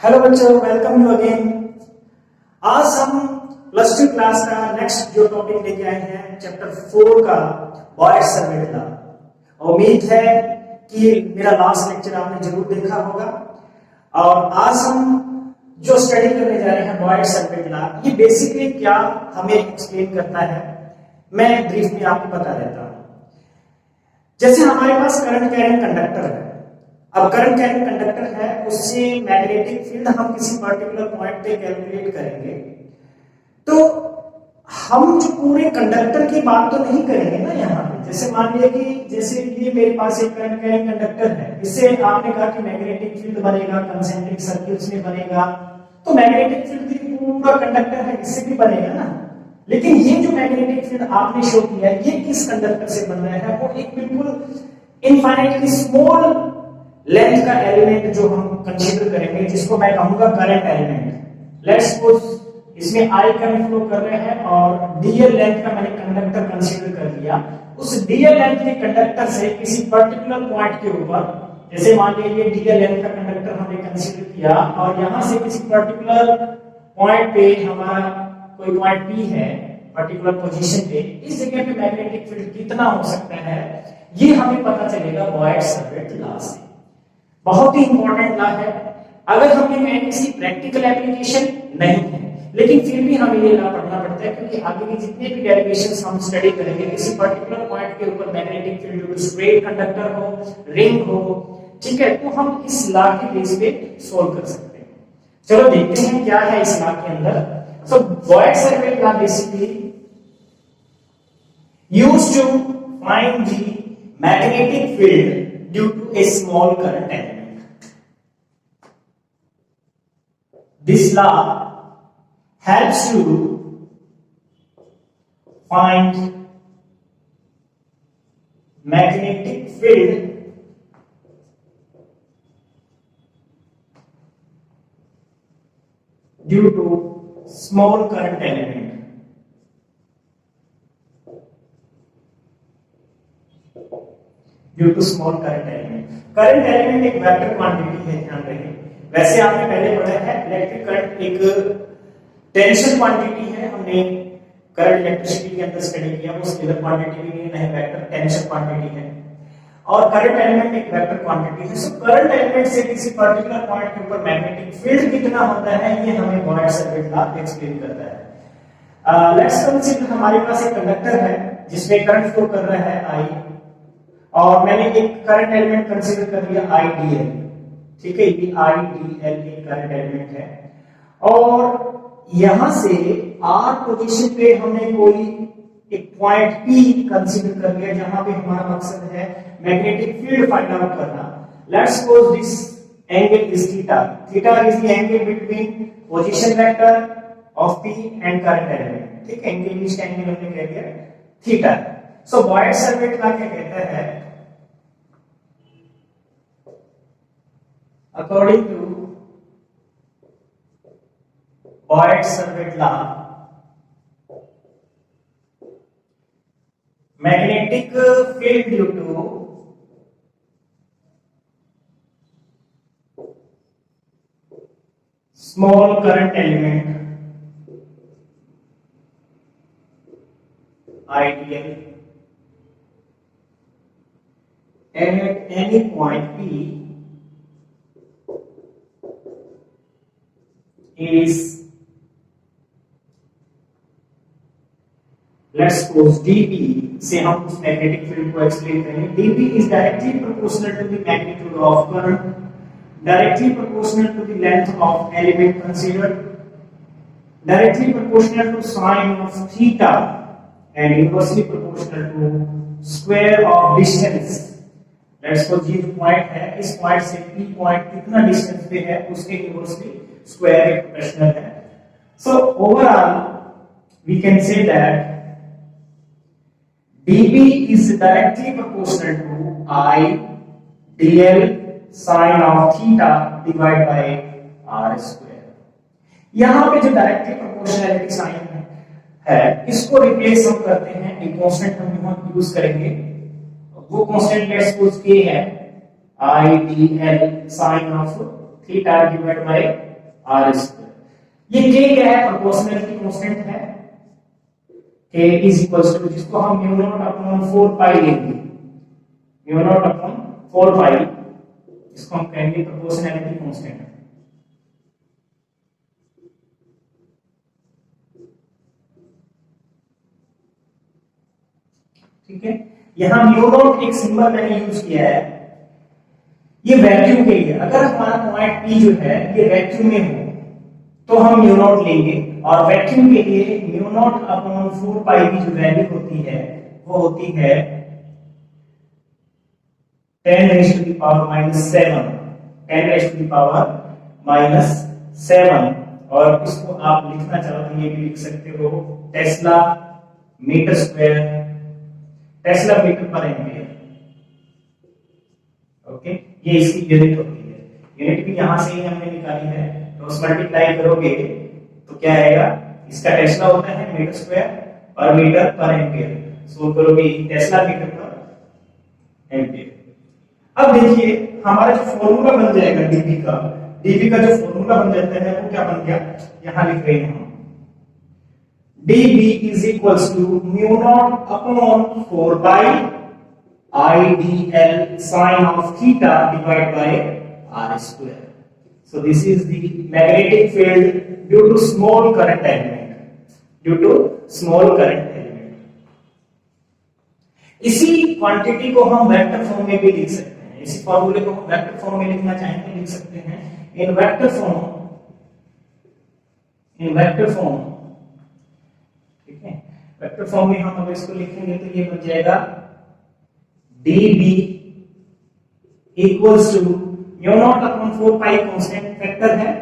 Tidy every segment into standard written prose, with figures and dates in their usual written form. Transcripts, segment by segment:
Hello बच्चों, welcome you again. आज हम प्लस टू क्लास का नेक्स्ट जो टॉपिक लेके आए हैं चैप्टर 4 का बॉयड-सर्वेट लॉ। उम्मीद है कि मेरा लास्ट लेक्चर आपने जरूर देखा होगा। और आज हम जो स्टडी करने जा रहे हैं बॉयड-सर्वेट लॉ, ये बेसिकली क्या हमें एक्सप्लेन करता है, मैं ब्रीफ में आपको बता देता हूं। जैसे हमारे पास करंट कैरिंग कंडक्टर है। अब करंट कैरिंग कंडक्टर है, उससे मैग्नेटिक फील्ड हम किसी पर्टिकुलर पॉइंट पे कैलकुलेट करेंगे। तो हम जो पूरे कंडक्टर की बात तो नहीं करेंगे ना यहाँ पे। जैसे मान लिया कि जैसे ये मेरे पास एक करंट कैरिंग कंडक्टर है, इससे आपने कहा कि मैग्नेटिक फील्ड बनेगा, कंसेंट्रिक सर्किल्स में बनेगा। तो मैग्नेटिक फील्ड भी पूरा कंडक्टर है, इससे भी बनेगा ना। लेकिन ये जो मैग्नेटिक फील्ड आपने शो किया है, ये किस कंडक्टर से बन रहा है? वो एक बिल्कुल इनफाइनाइटली स्मॉल लेंथ का एलिमेंट जो हम कंसीडर करेंगे, जिसको मैं कहूंगा करंट एलिमेंट। लेट्स सपोज इसमें आई करंट फ्लो कर रहे हैं और डीएल लेंथ का मैंने कंडक्टर कंसीडर कर लिया। उस डीएल लेंथ के कंडक्टर से किसी पर्टिकुलर पॉइंट के ऊपर, जैसे मान लीजिए डीएल लेंथ का कंडक्टर हमने कंसीडर किया और यहां से किसी पर्टिकुलर पॉइंट पे हमारा कोई पॉइंट पी है पर्टिकुलर पोजीशन पे, इस जगह पे मैग्नेटिक फील्ड कितना हो सकता है, ये हमें पता चलेगा बॉयड-सर्वेट लॉ से। बहुत ही इंपॉर्टेंट लॉ है। अगर हम ये कहें किसी प्रैक्टिकल एप्लीकेशन नहीं है, लेकिन फिर भी हमें ये लॉ पढ़ना पड़ता है, क्योंकि आगे की जितने भी डेरिवेशंस हम स्टडी करेंगे, किसी पर्टिकुलर पॉइंट के ऊपर magnetic field due to straight conductor हो, रिंग हो, ठीक है, तो हम इस लॉ के बेस पे सोल्व कर सकते हैं। चलो देखते हैं क्या है इस लॉ के अंदर। So Biot Savart law basically used to find the magnetic field due to a small current element. This law helps to find magnetic field due to small current element. Due to small current element. Current element एक vector quantity है, ध्यान रहे। वैसे आपने पहले पढ़ा है electric current एक टेंशन क्वांटिटी है, हमने करंट इलेक्ट्रिसिटी के अंदर स्टडी किया। वो स्केलर क्वांटिटी भी नहीं है, वेक्टर टेंशन क्वांटिटी है। और करंट एलिमेंट एक वेक्टर क्वांटिटी है। सो करंट एलिमेंट से किसी पर्टिकुलर पॉइंट के ऊपर मैग्नेटिक फील्ड कितना होता है, ये हमें बॉयड-सर्वेट लॉ एक्सप्लेन करता है। लेट्स कंसीडर हमारे पास एक कंडक्टर है जिसमें करंट फ्लो कर रहा है आई, और मैंने एक करंट एलिमेंट कंसीडर कर लिया आईडीएल, ठीक है। ये आईडीएल एक करंट एलिमेंट है और यहां से आर पोजीशन पे हमने कोई एक पॉइंट पी कंसीडर कर लिया, जहां पे हमारा मकसद है मैग्नेटिक फील्ड फाइंड आउट करना। Let's suppose this angle is theta. Theta is the angle between position vector of P and current element, ठीक है। एंगल इज एंगल हमने कह दिया थीटा। सो बॉयड-सर्वेट लॉ क्या कहता है? According to Boyd-Servet law, magnetic field due to small current element ideal at any point P is, let's suppose dP से हम उस मैग्नेटिक फील्ड को एक्सप्लेन करेंगे। dP is directly proportional to the magnitude of current, directly proportional to the length of element considered, directly proportional to sine of theta, and inversely proportional to square of distance। Let's suppose ये point है, इस point से P point कितना distance पे है, उसके inversely square proportional है। So overall we can say that dB is directly proportional to I dl sin of theta divided by r square। यहां पे जो डायरेक्टली प्रोपोर्शनलिटी साइन है, इसको रिप्लेस हम करते हैं, एक कांस्टेंट हम यहां यूज करेंगे। वो कांस्टेंट लेट्स सपोज k है, I dl sin of theta divide by R square. ये के क्या है? प्रोपोर्शनलिटी कांस्टेंट है। के इज इक्वल्स टू, जिसको हम म्यू नॉट अपॉन 4 पाई लेंगे, म्यू नॉट अपॉन 4 पाई, इसको हम कहेंगे प्रोपोर्शनलिटी कांस्टेंट। ठीक है, यहां म्यू नॉट एक सिंबल मैंने यूज किया है, ये वैक्यूम के लिए। अगर हमारा पॉइंट पी जो है ये वैक्यूम में हो तो हम म्यू नॉट लेंगे, और वैक्यूम के लिए म्यू नॉट अपॉन 4 पाई की जो वैल्यू होती है वो होती है 10 raised to the power minus 7, 10 raised to the power minus 7। और इसको आप लिखना चाहो तो ये भी लिख सकते हो tesla metre square, tesla metre पर एम्पीयर। ओके, ये इसकी यूनिट होती है। यूनिट भी यहां से ही हमने निकाली है, तो उस मल्टीप्लाई करोगे तो क्या आएगा? इसका टेस्ला होता है मीटर स्क्वायर पर मीटर पर एम्पीयर, सोल्व करोगे टेस्ला मीटर पर एम्पीयर। अब देखिए हमारा जो फॉर्मूला बन जाएगा डीपी का, डीपी का जो फॉर्मूला बन जाता है वो क्या बन गया? यहां लिख रहे हैं हम dB is equals to mu naught upon 4 pi IDL sin of theta divided by R square. So this is the magnetic field due to small current element, due to small current element. इसी quantity को हम vector form में भी लिख सकते हैं, इसी फॉर्मूले को हम वेक्टर फॉर्म में लिखना चाहें तो लिख सकते हैं इन वेक्टर फॉर्म, इन वेक्टर फॉर्म। ठीक है, वेक्टर फॉर्म में हम अगर इसको लिखेंगे तो ये बन जाएगा dB equals to mu naught upon 4 pi constant factor है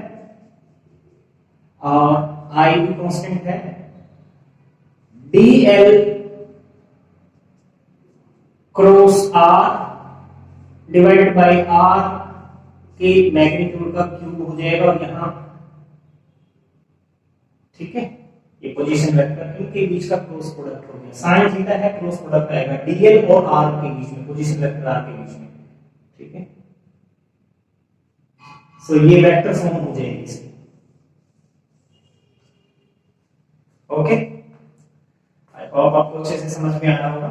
और I भी कांस्टेंट है, dL cross R divided by R के मैग्नीट्यूड का क्यूब हो जाएगा। और यहां ठीक है, ये पोजीशन वेक्टर इनके बीच का क्रॉस प्रोडक्ट हो गया, साइन थीटा है, क्रॉस प्रोडक्ट आएगा dl और r के बीच में, पोजीशन वेक्टर r के बीच में। ठीक है, सो ये वेक्टर फॉर्म हो जाएगी इसकी। ओके, आई होप आपको अच्छे से समझ में आ रहा होगा।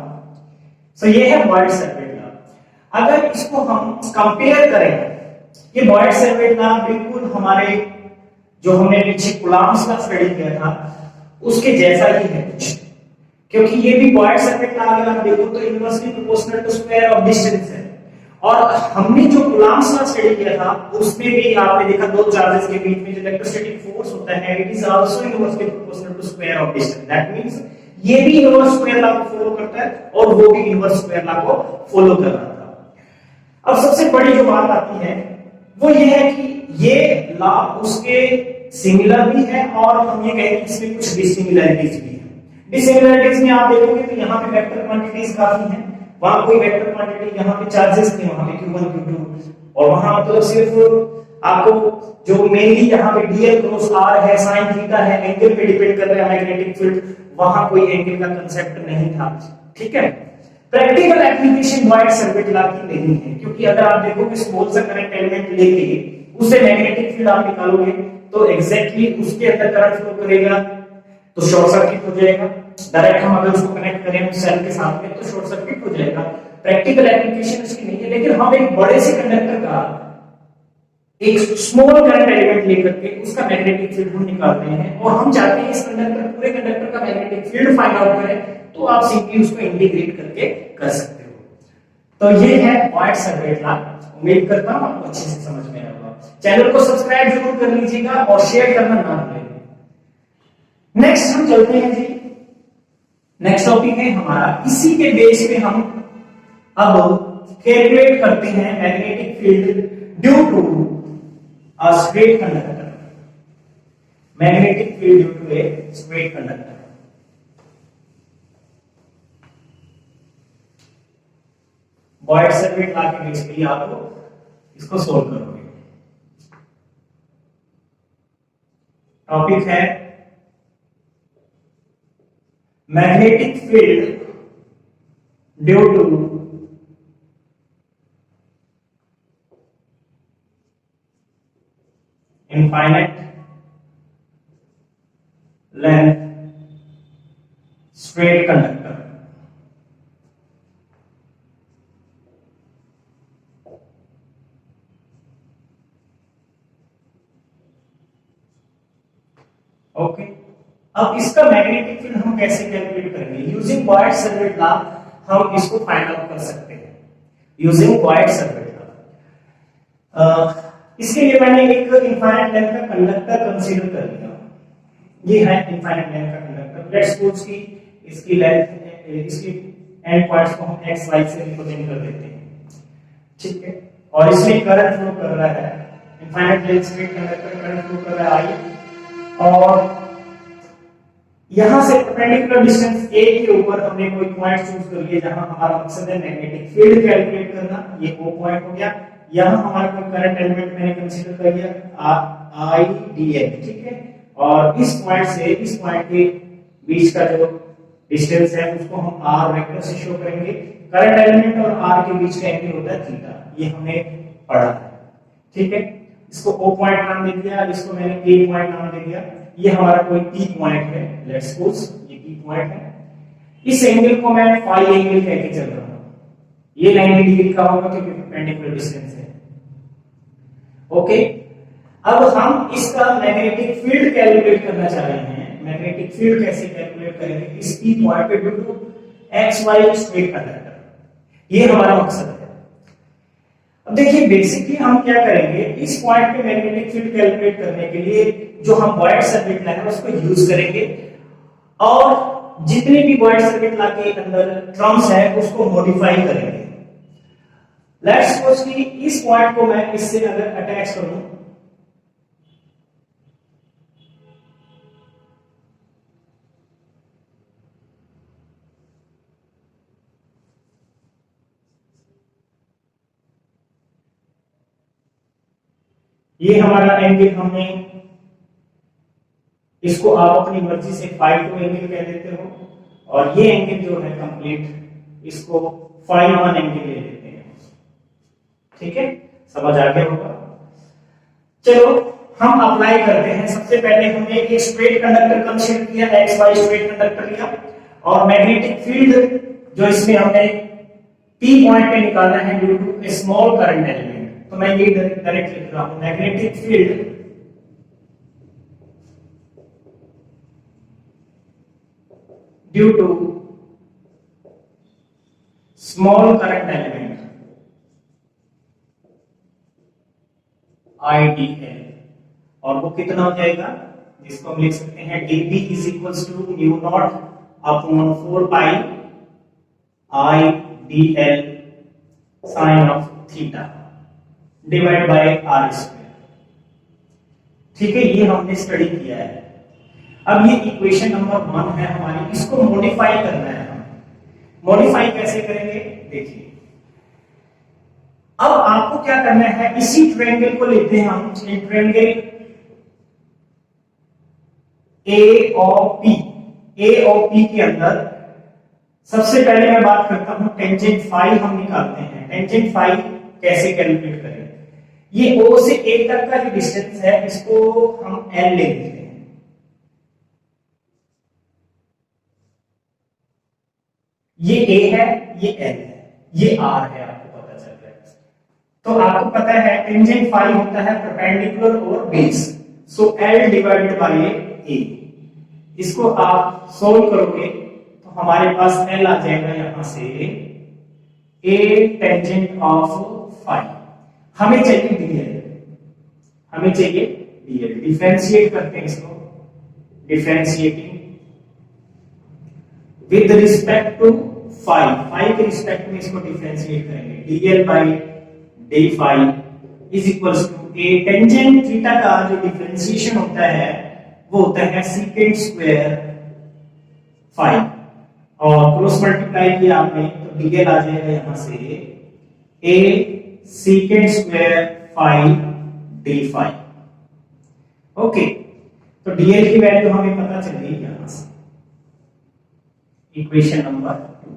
सो ये है बॉयड सर्किट लॉ। अगर इसको हम कंपेयर करें, ये बॉयड सर्किट लॉ बिल्कुल हमारे जो हमने पीछे कूलॉम्स का स्टडी किया था उसके जैसा ही है कुछ, क्योंकि ये भी बॉयड सर्किट लॉ अगर आप देखो तो inversely proportional to square of distance है। और हमने जो कूलॉम्स का स्टडी किया था उसमें भी आपने देखा दो चार्जेस के बीच में जो इलेक्ट्रोस्टैटिक फोर्स होता है it is also inversely proportional to square of distance. That means ये भी इनवर्स स्क्वायर लॉ को फॉलो करता है और वो भी इनवर्स स्क्वायर लॉ को फॉलो कर रहा था। अब सबसे बड़ी जो बात आती है वो ये है कि ये लॉ उसके सिमिलर भी है और हम ये कहेंगे इसमें कुछ डिसिमिलरिटीज भी है। डिसिमिलरिटीज में आप देखोगे तो यहाँ पे वेक्टर क्वांटिटीज काफी हैं, वहां कोई वेक्टर क्वांटिटी, यहाँ पे चार्जेस थे, वहां पे q1 q2, और वहां मतलब सिर्फ आपको जो मेनली यहाँ पे dl क्रॉस r है, sin थीटा है, एंगल पे डिपेंड कर रहा है मैग्नेटिक फील्ड, वहां कोई एंगल का कांसेप्ट नहीं था। ठीक है, practical application Biot Savart law की नहीं है, क्योंकि अगर आप देखोगे स्मॉल सा करंट एलिमेंट लेके उससे मैग्नेटिक फील्ड आप निकालोगे तो एग्जैक्टली उसके अंदर करंट फ्लो करेगा तो शॉर्ट सर्किट हो जाएगा। डायरेक्ट हम अगर उसको कनेक्ट करें उस सेल के साथ में तो शॉर्ट सर्किट हो जाएगा। प्रैक्टिकल एप्लीकेशन इसकी नहीं है, लेकिन हम एक बड़े से कंडक्टर का एक स्मॉल करंट एलिमेंट लेकर के उसका मैग्नेटिक फील्ड हम निकाल रहे हैं और हम चाहते हैं इस कंडक्टर पूरे कंडक्टर का मैग्नेटिक फील्ड फाइंड आउट करें, तो आप सिंपली उसको इंटीग्रेट करके कर सकते हो। तो ये है बॉयड सर्किट लॉ। उम्मीद करता हूं आपको अच्छे से समझ में आया होगा। चैनल को सब्सक्राइब जरूर कर लीजिएगा और शेयर करना ना भूलें। नेक्स्ट हम चलते हैं जी, नेक्स्ट टॉपिक है हमारा, इसी के बेस पे हम अब कैलकुलेट करते हैं magnetic field due to a straight conductor, magnetic field due to a straight conductor. Biot Savart law के बेस पे आपको इसको सोल्व करोगे। टॉपिक है magnetic field due to infinite length straight conductor. Okay, अब इसका मैग्नेटिक फील्ड हम कैसे कैलकुलेट करेंगे? यूजिंग बॉयड-सर्विट लॉ हम इसको फाइंड आउट कर सकते हैं, यूजिंग बॉयड-सर्विट लॉ। इसके लिए मैंने एक इनफाइनाइट लेंथ का कंडक्टर कंसीडर कर लिया। ये है इनफाइनाइट लेंथ का कंडक्टर। लेट्स सपोज कि इसकी लेंथ, इसकी एंड पॉइंट्स को हम एक्स वाई से रिप्रेजेंट कर देते हैं, ठीक है। और इसमें करंट फ्लो कर रहा है, infinite length straight conductor current flow कर रहा है आई, और यहां से परपेंडिकुलर डिस्टेंस ए के ऊपर हमने कोई पॉइंट चूज कर लिया जहां हमारा मकसद है मैग्नेटिक फील्ड कैलकुलेट करना। ये ओ पॉइंट हो गया। यहां हमारा कोई करंट एलिमेंट मैंने कंसीडर कर लिया आई डी एल, ठीक है। और इस पॉइंट से इस पॉइंट के बीच का जो डिस्टेंस है उसको हम आर वेक्टर से शो करेंगे। करंट एलिमेंट और आर के बीच का एंगल होता है थीटा, ये हमने पढ़ा है, ठीक है। इसको ओ पॉइंट नाम दे दिया, इसको मैंने ए पॉइंट नाम दे दिया। ये हमारा कोई पी पॉइंट है, लेट्स सपोज ये पी पॉइंट है। इस एंगल को मैं फाई एंगल कह के चल रहा हूं। ये 90 डिग्री का होगा क्योंकि परपेंडिकुलर डिस्टेंस है, ओके। अब हम इसका मैग्नेटिक फील्ड कैलकुलेट करना चाह रहे हैं। मैग्नेटिक फील्ड कैसे कैलकुलेट करेंगे? इस पी पॉइंट पे due to X Y straight conductor, ये हमारा मकसद है। अब देखिए बेसिकली हम क्या करेंगे, इस पॉइंट पे मैग्नेटिक फील्ड कैलकुलेट करने के लिए जो हम बॉयड-सर्विट लॉ है उसको यूज करेंगे, और जितने भी बॉयड-सर्विट लॉ के अंदर टर्म्स है उसको मॉडिफाई करेंगे। लेट्स सपोज कि इस पॉइंट को मैं इससे अगर अटैच करूं, ये हमारा एंगल, हमने इसको आप अपनी मर्जी से फाई 2 एंगल कह देते हो, और ये एंगल जो है कंप्लीट इसको फाई 1 एंगल ले लेते हैं, ठीक है। समझ आ गया होगा। चलो हम अप्लाई करते हैं। सबसे पहले हमने एक स्ट्रेट कंडक्टर कंसीडर किया, एक्स वाई स्ट्रेट कंडक्टर लिया, और मैग्नेटिक फील्ड जो इसमें हमने पी पॉइंट पे निकालना है due to a small current element. तो मैं ये डायरेक्ट लिख रहा हूं, magnetic field due to small current element IDL, और वो कितना हो जाएगा, जिसको हम लिख सकते हैं dB is equals to mu naught upon 4 pi IDL sine of theta divide by R square, ठीक है। ये हमने स्टडी किया है। अब ये इक्वेशन नंबर 1 है हमारी, इसको मॉडिफाई करना है हमें। मॉडिफाई कैसे करेंगे देखिए। अब आपको क्या करना है, इसी ट्रायंगल को लेते हैं हम, ट्रायंगल AOP के अंदर सबसे पहले मैं बात करता हूं टेंजेंट फाई हम निकालते हैं। टेंजेंट फाई कैसे कैलकुलेट करें? ये O से A तक का जो डिस्टेंस है इसको हम L ले लेते हैं। ये A है, ये L है, ये R है, आपको पता चल रहा है। तो आपको पता है टेंजेंट फाई होता है परपेंडिकुलर और base, so L divided by A। इसको आप सोल्व करोगे तो हमारे पास L आ जाएगा यहां से A टेंजेंट ऑफ फाई। हमें चाहिए DL, हमें चाहिए DL। डिफरेंशिएट करते हैं इसको, differentiating with respect to phi, phi के रिस्पेक्ट में इसको डिफरेंशिएट करेंगे। DL by D phi is equals to A tangent theta का जो डिफरेंशिएशन होता है वो होता है सीकेंट स्क्वायर फाई, और क्रॉस मल्टीप्लाई किया आपने तो DL आ जाएगा यहां से A secant square phi D phi, okay. तो DL की वैल्यू हमें पता चल गई यहां से, इक्वेशन नंबर 2।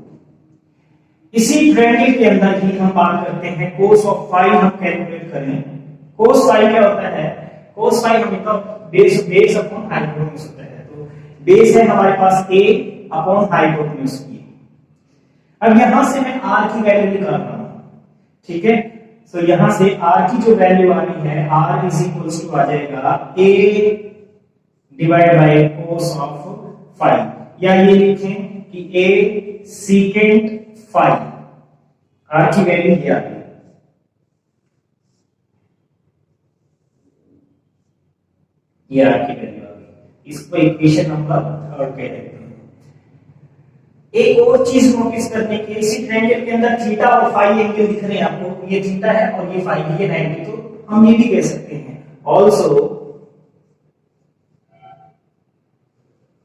इसी ट्रायंगल के अंदर ही हम बात करते हैं कोस ऑफ फाई हम कैलकुलेट करें। कोस फाई क्या होता है? cos फाई हमेशा बेस अपॉन हाइपोटेन्यूज होता है, तो बेस है हमारे पास a अपॉन हाइपोटेन्यूज की। अब यहां से मैं r की वैल्यू निकाल रहा हूं, ठीक है। सो यहां से r की जो वैल्यू आ रही है, r इज इक्वल्स टू आ जाएगा a divide by cos of phi, या ये लिखें कि a सीकेंट फाई, r की वैल्यू ये आ गई। ये r की वैल्यू आ गई, इसको इक्वेशन नंबर 3 कह देते हैं। एक और चीज नोटिस करने की, इसी ट्रायंगल के अंदर थीटा और फाई एंगल दिख रहे हैं आपको, ये थीटा है और ये फाई है, ये 90, तो हम ये भी कह सकते हैं also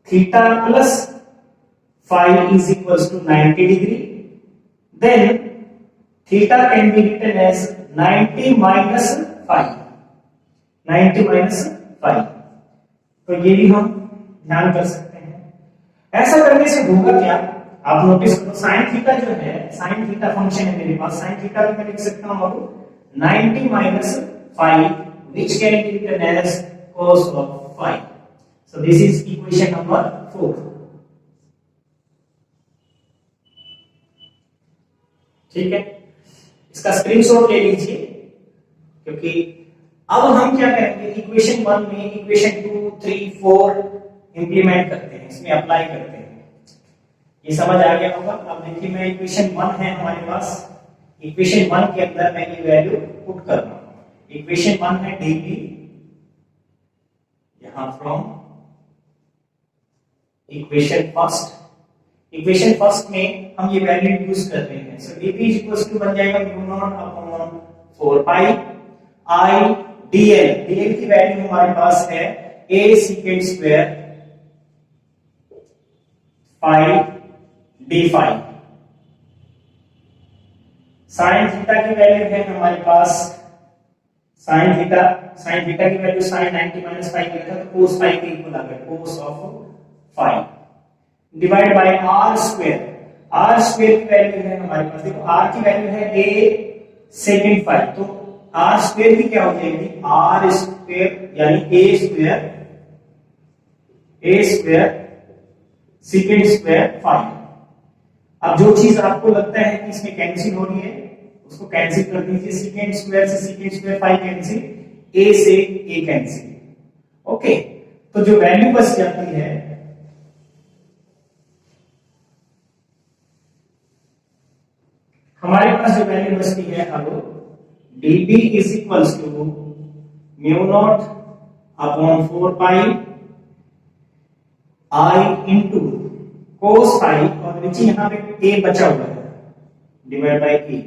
theta plus phi is equals to 90 degree, then theta can be written as 90 minus phi, 90 minus phi, तो ये भी हम ध्यान कर सकते हैं। ऐसा करने से होगा क्या, आप नोटिस करो, साइन थीटा जो है, साइन थीटा फंक्शन है मेरे पास, साइन थीटा भी मैं लिख सकता हूं अब 90 minus phi which can be written as cos of phi. So this is equation number 4, ठीक है। इसका स्क्रीनशॉट ले लीजिए, क्योंकि अब हम क्या करेंगे, इक्वेशन 1 में इक्वेशन 2, 3, 4 इंप्लीमेंट करते हैं, इसमें अप्लाई करते हैं। ये समझ आ गया होगा। अब देखिए, मैं इक्वेशन 1 है हमारे पास, इक्वेशन 1 के अंदर मैं ये वैल्यू पुट कर रहा हूं। इक्वेशन 1 है dp, यहां from equation first, equation first में हम ये वैल्यू यूज कर रहे हैं। So dp is equals to बन जाएगा mu naught upon 4 pi i dl, dl की वैल्यू हमारे पास है a second square phi D phi. Sine theta की वैल्यू है हमारे पास, साइन थीटा की वैल्यू साइन 90 माइनस फाई लिखा था, तो cos फाई के इक्वल आ गया, cos of phi divide by r square, r square की वैल्यू है हमारे पास, देखो r की वैल्यू है a सेकंड फाई, तो r स्क्वायर की क्या हो जाएगी, r स्क्वायर यानी a square second square phi. अब जो चीज आपको लगता है कि इसमें कैंसिल हो रही है, उसको कैंसिल कर दीजिए, सेकंड स्क्वायर से second square phi cancel, a से a कैंसिल, ओके। तो जो वैल्यू बच जाती है, हमारे पास जो वैल्यू बचती है, अब dp is equals to mu naught upon 4 pi i into cos phi, और नीचे यहां पे a बचा हुआ है डिवाइड बाय a,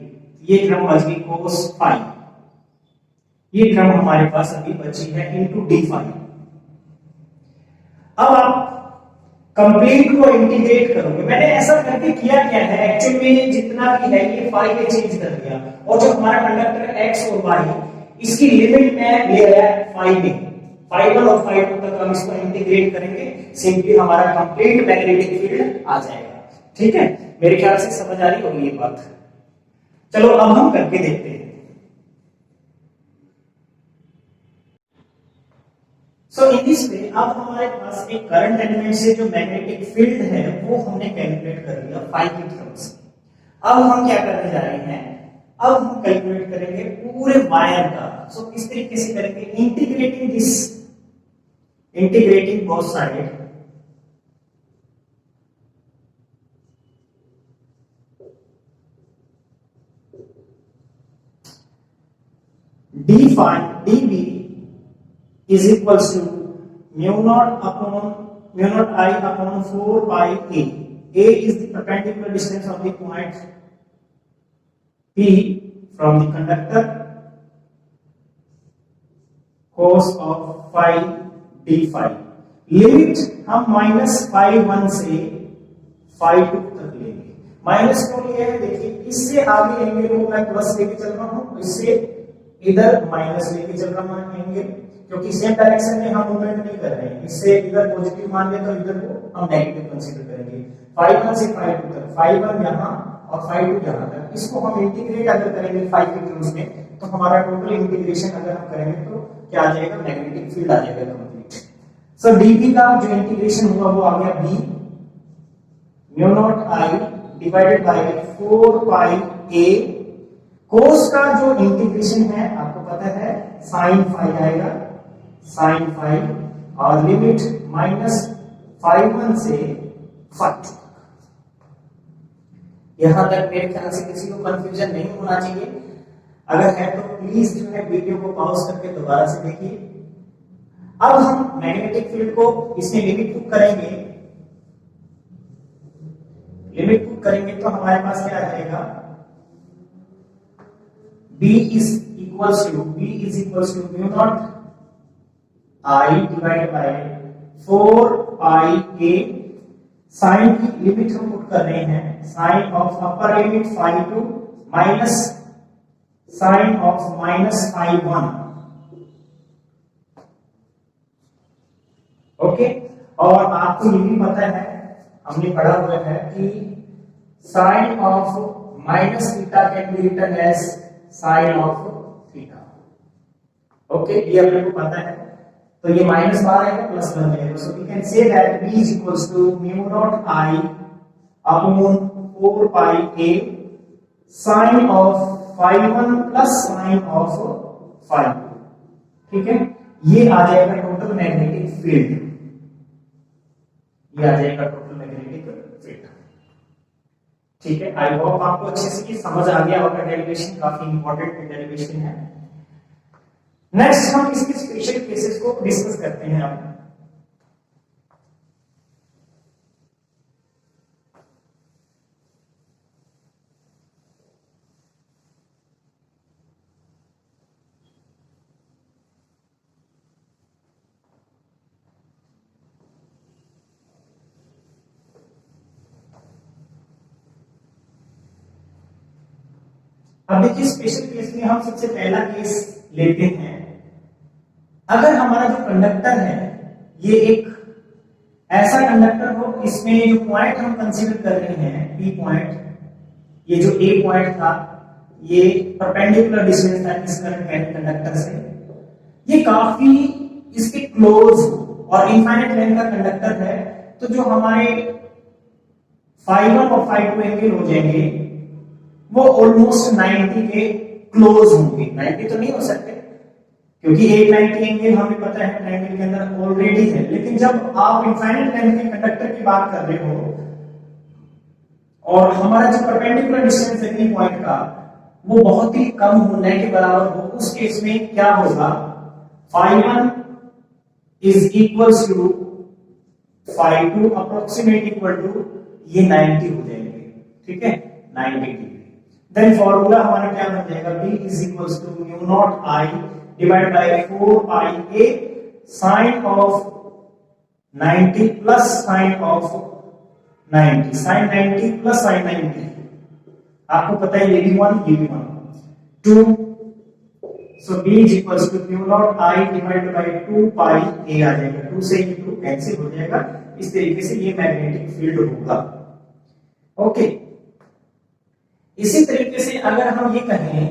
ये टर्म बच गई cos फाई, ये टर्म हमारे पास अभी बची है इनटू d फाई। अब आप कंप्लीट को इंटीग्रेट करोगे, मैंने ऐसा करके किया क्या है, एक्चुअल में जितना भी है ये फाई पे चेंज कर दिया, और जो हमारा कंडक्टर x और y, इसकी लिमिट में ले आया फाई में, फाई 1 और फाई 2 तक हम इसको इंटीग्रेट करेंगे, सिंपली हमारा कंप्लीट मैग्नेटिक फील्ड आ जाएगा, ठीक है। मेरे ख्याल से समझ आ रही होगी ये बात। चलो अब हम करके देखते हैं। सो इन दिस वे अब हमारे पास एक करंट एलिमेंट से जो मैग्नेटिक फील्ड है वो हमने कैलकुलेट कर लिया फाई की टर्म्स में। अब हम क्या करने जा रहे हैं, अब हम कैलकुलेट करेंगे पूरे वायर का। सो किस तरीके से करेंगे, integrating both side, dB is equals to mu naught I upon 4 pi a. A is the perpendicular distance of the point P from the conductor, cos of phi d phi। Limit हम minus phi 1 से phi 2 तक लेंगे। Minus क्यों लिया है, देखिए इससे आगे एंगल को मैं प्लस लेके चल रहा हूं, इससे इधर माइनस लेके चल रहा हूं एंगल, क्योंकि सेम डायरेक्शन में हम मूवमेंट नहीं कर रहे हैं। इससे इधर पॉजिटिव मान लें तो इधर को हम नेगेटिव कंसीडर करेंगे। फाई 1 से फाई 2 तक, फाई 1 यहां और फाई 2 यहां तक, इसको हम इंटीग्रेट अगर करेंगे फाई के टर्म्स में, तो हमारा टोटल इंटीग्रेशन अगर हम करेंगे तो क्या आ जाएगा, मैग्नेटिक फील्ड आ जाएगा कंप्लीट। सो डीबी का जो इंटीग्रेशन हुआ वो आ गया B mu naught I divided by 4 pi A. Cos का जो इंटीग्रेशन है आपको पता है साइन फाई आएगा, साइन फाई, और लिमिट -5 से 5। यहां तक मेरे ख्याल से किसी को कंफ्यूजन नहीं होना चाहिए। अगर है तो प्लीज जो है वीडियो को पॉज करके दोबारा से देखिए। अब हम मैग्नेटिक फील्ड को इसमें लिमिट पुट करेंगे, लिमिट पुट करेंगे तो हमारे पास क्या आ जाएगा, B is equals to mu naught I divide by 4 pi a। Sine की लिमिट हम पुट कर रहे हैं, sine of upper limit 5 to minus sine of -5 okay. और आपको ये भी पता है, हमने पढ़ा हुआ है कि sine of minus theta can be written as sine of theta. Okay, ये अपने को पता है। तो ये माइनस बार आएगा, प्लस बन जाएगा। So we can say that b is equals to mu naught I upon 4 pi a sine of 5 plus sine of 5। ठीक है, ये आ जाएगा टोटल मैग्नेटिक फील्ड, ये आ जाएगा टोटल मैग्नेटिक फील्ड। ठीक है, आई होप आपको अच्छे से ये समझ आ गया होगा। डेरिवेशन काफी इंपॉर्टेंट डेरिवेशन है। नेक्स्ट हम इसके स्पेशल केसेस को डिस्कस करते हैं। अब देखिए स्पेशल केस में हम सबसे पहला केस लेते हैं। अगर हमारा जो कंडक्टर है ये एक ऐसा कंडक्टर हो, इसमें जो पॉइंट हम कंसीडर कर रहे हैं पी पॉइंट, ये जो ए पॉइंट था ये परपेंडिकुलर डिस्टेंस था इस करंट कंडक्टर से, ये काफी इसके क्लोज और इनफाइनाइट लेंथ का कंडक्टर है। तो जो हमारे φ1 और φ2 एंगल हो जाएंगे वो ऑलमोस्ट 90 के क्लोज होंगे। 90 तो नहीं हो सकते क्योंकि एक 90 एंगल हमें पता है ट्रायंगल के अंदर ऑलरेडी है, लेकिन जब आप इनफाइनाइट लेंथ के कंडक्टर की बात कर रहे हो और हमारा जो परपेंडिकुलर डिस्टेंस है पी पॉइंट का वो बहुत ही कम होने के बराबर हो, उस केस में क्या होगा, φ1 is equals to φ2 approximate equal to ये 90 हो जाएंगे। ठीक है, 90 डिग्री। देन फॉर्मूला हमारा क्या बन जाएगा, b is equals to mu naught I divide by 4 pi a sine of 90 plus sine of 90, sine 90 plus sine 90, आपको पता है ये भी 1 ये भी 1 2। So b is equals to mu naught I divide by 2 pi a आ जाएगा, 2 से ये 2 कैंसिल हो जाएगा। इस तरीके से ये मैग्नेटिक फील्ड होगा। ओके, इसी तरीके से अगर हम ये कहें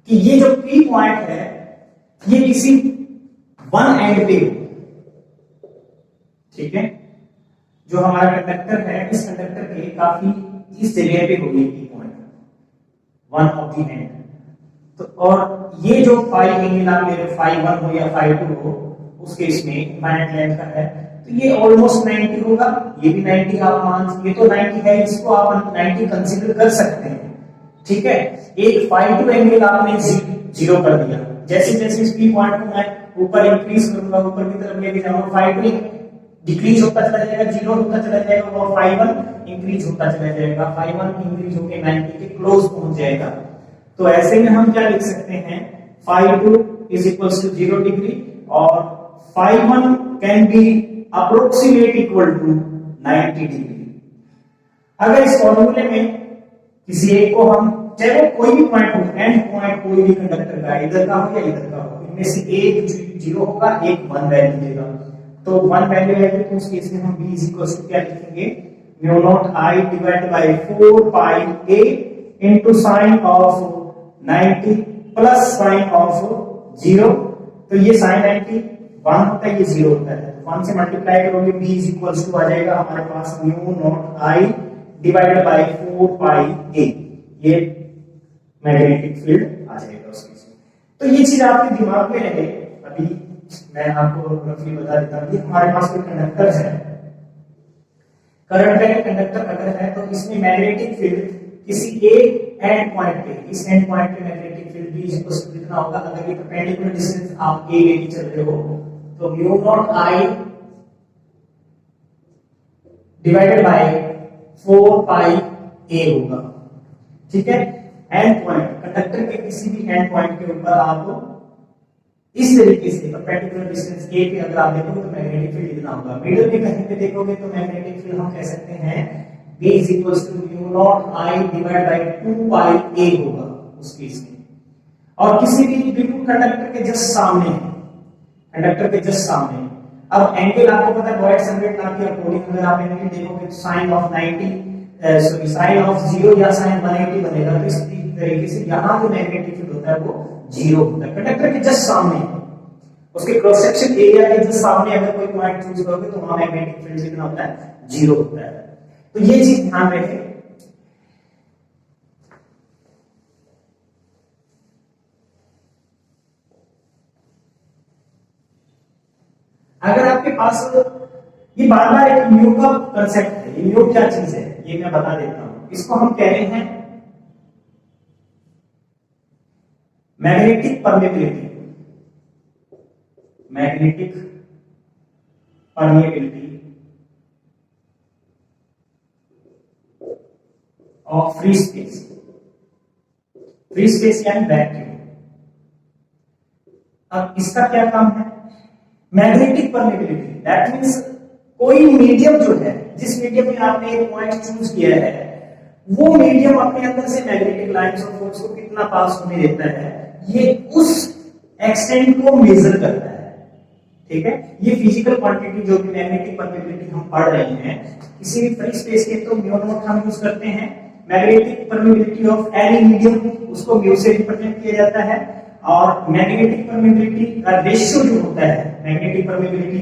कि ये जो P पॉइंट है ये किसी वन एंड पे, ठीक है, जो हमारा कंडक्टर है इस कंडक्टर के काफी इस जगह पे होगी P point, one of the and. तो और ये जो फाई एंगल आप ले रहे हो, φ1 हो या φ2 हो, उस केस में इनफाइनाइट लेंथ का है तो ये ऑलमोस्ट 90 होगा, ये भी 90 आप मान, ये तो 90 है, इसको आप 90 कंसीडर कर सकते हैं। ठीक है, एक φ2 एंगल आपने जीरो कर दिया, जैसे जैसे इस P पॉइंट को मैं ऊपर इंक्रीज करूंगा, ऊपर की तरफ लेके जाऊंगा, φ2 डिक्रीज होता चला जाएगा, जीरो होता चला जाएगा, और φ1 इंक्रीज होता चला जाएगा, φ1 इंक्रीज होकर 90 के क्लोज पहुंच जाएगा। तो ऐसे में हम क्या लिख सकते हैं, φ2 इज इक्वल्स टू 0 डिग्री और φ1 can be approximate equal to 90 degree. अगर इस फॉर्मूले में किसी एक को हम, चाहे वो कोई भी पॉइंट हो, एंड पॉइंट कोई भी कंडक्टर का, इधर का हो या इधर का हो, इनमें से एक 0 होगा, एक 1 वैल्यू देगा। तो 1 वैल्यू आएगी तो उस केस में हम b इज इक्वल्स टू क्या लिखेंगे, mu naught I divide by 4 pi a into sine of 90 plus sine of 0। तो ये साइन 90 1 होता है, ये 0 होता है, तो 1 से मल्टीप्लाई करोगे b इज इक्वल्स टू आ जाएगा हमारे पास mu naught I divided by 4 pi a, ये मैग्नेटिक फील्ड आ जाएगा उस केस में। तो ये चीज आपके दिमाग में रहे। अभी मैं आपको रफली बता देता हूं, ये हमारे पास कोई कंडक्टर है, करंट है कंडक्टर अगर है तो इसमें मैग्नेटिक फील्ड किसी एक एंड पॉइंट पे, इस एंड पॉइंट पे मैग्नेटिक फील्ड भी कितना होगा, अगर ये परपेंडिकुलर डिस्टेंस आप a लेके चल रहे हो तो mu naught I divided by 4 pi a होगा। ठीक है, एंड पॉइंट कंडक्टर के किसी भी एंड पॉइंट के ऊपर आप इस तरीके से परपेंडिकुलर डिस्टेंस a पे अगर आप देखोगे तो मैग्नेटिक फील्ड इतना होगा। मिडिल में कहीं पे देखोगे तो मैग्नेटिक फील्ड हम कह सकते हैं b is equals to mu naught I divided by 2 pi a होगा उस केस में। और किसी भी बिल्कुल कंडक्टर के जस्ट सामने है, कंडक्टर के जस्ट सामने, अब एंगल आपको पता है बॉयड सर्किट लॉ के अकॉर्डिंग अगर आप एंगल देखोगे तो sine of 90 sorry sine of 0 या साइन 180 बनेगा, तो इस तरीके से यहां जो मैग्नेटिक फील्ड होता है वो 0 होता है कंडक्टर के जस्ट सामने, उसके क्रॉस सेक्शन एरिया के जस्ट सामने अगर कोई पॉइंट चूज करोगे तो वहां मैग्नेटिक फील्ड कितना होता है, 0 होता है। तो ये चीज ध्यान रखें। अगर आपके पास ये बार बार एक म्यू का कंसेप्ट है, ये म्यू क्या चीज है ये मैं बता देता हूं। इसको हम कह रहे हैं magnetic permeability, magnetic permeability of free space, free space यानी वैक्यूम। अब इसका क्या काम है, मैग्नेटिक परमेबिलिटी, दैट मींस कोई मीडियम जो है, जिस मीडियम में आपने एक पॉइंट चूज किया है वो मीडियम अपने अंदर से मैग्नेटिक लाइंस ऑफ फोर्स को कितना पास होने देता है, ये उस एक्सटेंट को मेजर करता है। ठीक है, ये फिजिकल क्वांटिटी जो भी मैग्नेटिक परमेबिलिटी हम पढ़ रहे हैं किसी भी फ्री स्पेस के, तो म्यू नॉट हम यूज करते हैं। Magnetic permeability of any medium उसको म्यू से रिप्रेजेंट किया जाता है, और मैग्नेटिक परमेबिलिटी का रेशियो जो होता है magnetic permeability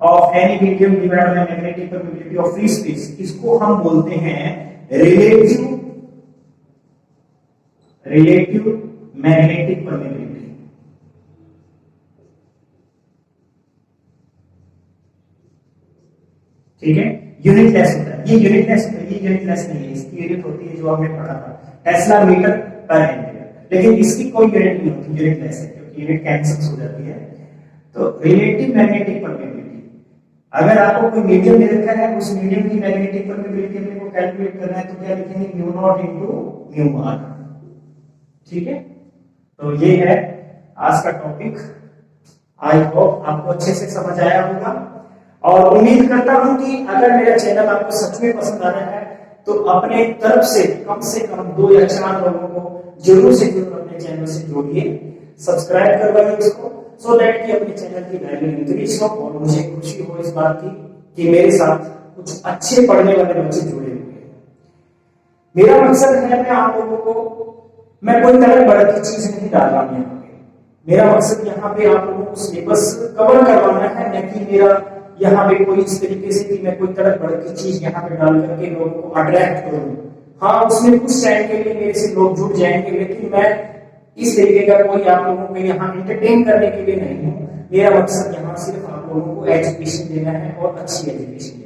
of any medium divided by magnetic permeability of free space, इसको हम बोलते हैं रिलेटिव मैग्नेटिक परमेबिलिटी। ठीक है, यूनिटलेस होता है, ये यूनिटलेस होता है, ये यूनिटलेस नहीं है, इसकी यूनिट होती है जो हमने पढ़ा था टेस्ला मीटर पर एम्पीयर, लेकिन इसकी कोई यूनिट नहीं होती, यूनिटलेस है क्योंकि यूनिट कैंसिल हो जाती है। तो रिलेटिव मैग्नेटिक परमेबिलिटी, अगर आपको कोई मीडियम दे रखा है उस मीडियम की मैग्नेटिक परमेबिलिटी अपने को कैलकुलेट करना है तो क्या लिखेंगे, mu naught into mu R. ठीक है, तो ये है आज का टॉपिक। आई होप आपको अच्छे से समझ आया होगा, और उम्मीद करता हूं कि अगर मेरा चैनल आपको सच में पसंद आ रहा है तो अपने तरफ से कम 2 या 4 लोगों को जरूर से जरूर अपने चैनल से जोड़िए, सब्सक्राइब करवाइए इसको, सो दैट कि अपने चैनल की वैल्यू इंक्रीज हो और मुझे खुशी हो इस बात की कि मेरे साथ कुछ अच्छे पढ़ने वाले बच्चे जुड़े हुए हैं। मेरा मकसद है मैं आप लोगों को, मैं कोई तरह बड़ा की चीज नहीं डाल रहा हूं, मेरा मकसद यहाँ पे आप लोगों को सिलेबस कवर करवाना है, न कि मेरा यहाँ पे कोई इस तरीके से कि मैं कोई तरह बड़ा की चीज यहाँ पे डाल करके लोगों को अट्रैक्ट करूं। हाँ, उसमें कुछ टाइम के लिए मेरे से लोग जुड़ जाएंगे, लेकिन मैं इस तरीके का कोई आप लोगों को यहाँ एंटरटेन करने के लिए नहीं हूँ। मेरा मकसद यहाँ सिर्फ आप लोगों को एजुकेशन देना है और अच्छी एजुकेशन।